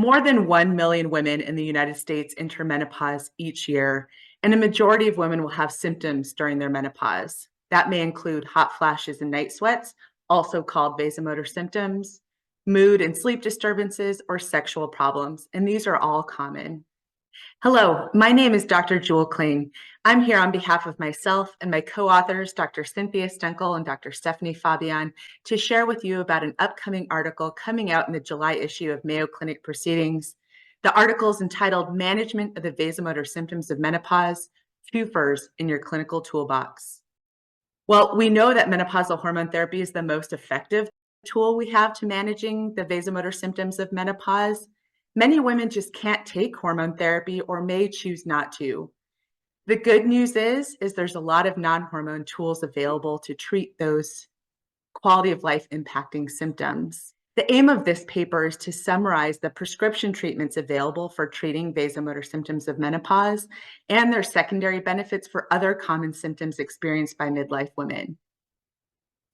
More than 1 million women in the United States enter menopause each year, and a majority of women will have symptoms during their menopause. That may include hot flashes and night sweats, also called vasomotor symptoms, mood and sleep disturbances, or sexual problems, and these are all common. Hello, my name is Dr. Jewel Kling. I'm here on behalf of myself and my co-authors, Dr. Cynthia Stenkel and Dr. Stephanie Fabian, to share with you about an upcoming article coming out in the July issue of Mayo Clinic Proceedings. The article is entitled Management of the Vasomotor Symptoms of Menopause, Twofers in Your Clinical Toolbox. Well, we know that menopausal hormone therapy is the most effective tool we have to managing the vasomotor symptoms of menopause. Many women just can't take hormone therapy or may choose not to. The good news is there's a lot of non-hormone tools available to treat those quality of life impacting symptoms. The aim of this paper is to summarize the prescription treatments available for treating vasomotor symptoms of menopause and their secondary benefits for other common symptoms experienced by midlife women.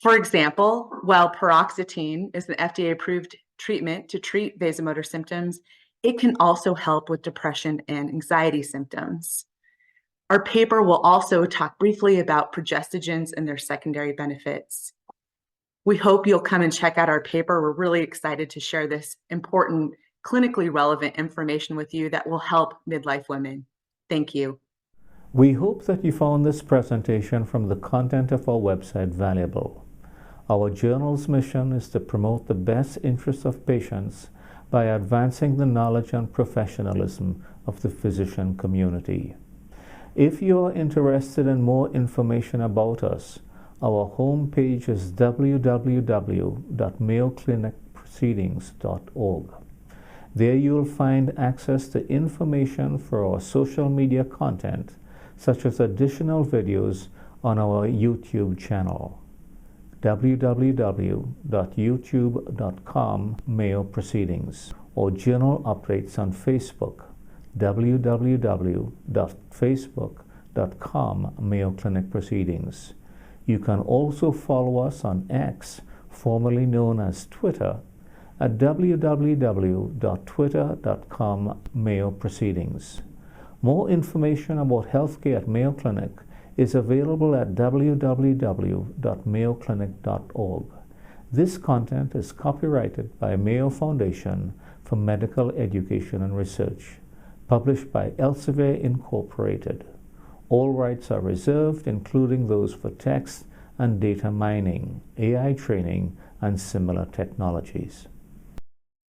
For example, while paroxetine is an FDA-approved treatment to treat vasomotor symptoms, it can also help with depression and anxiety symptoms. Our paper will also talk briefly about progestogens and their secondary benefits. We hope you'll come and check out our paper. We're really excited to share this important, clinically relevant information with you that will help midlife women. Thank you. We hope that you found this presentation from the content of our website valuable. Our journal's mission is to promote the best interests of patients by advancing the knowledge and professionalism of the physician community. If you are interested in more information about us, our homepage is www.mayoclinicproceedings.org. There you'll find access to information for our social media content, such as additional videos on our YouTube channel, www.youtube.com Mayo Proceedings, or journal updates on Facebook, www.facebook.com Mayo Clinic Proceedings. You can also follow us on X, formerly known as Twitter, at www.twitter.com Mayo Proceedings. More information about healthcare at Mayo Clinic is available at www.mayoclinic.org. This content is copyrighted by Mayo Foundation for Medical Education and Research, published by Elsevier Incorporated. All rights are reserved, including those for text and data mining, AI training, and similar technologies.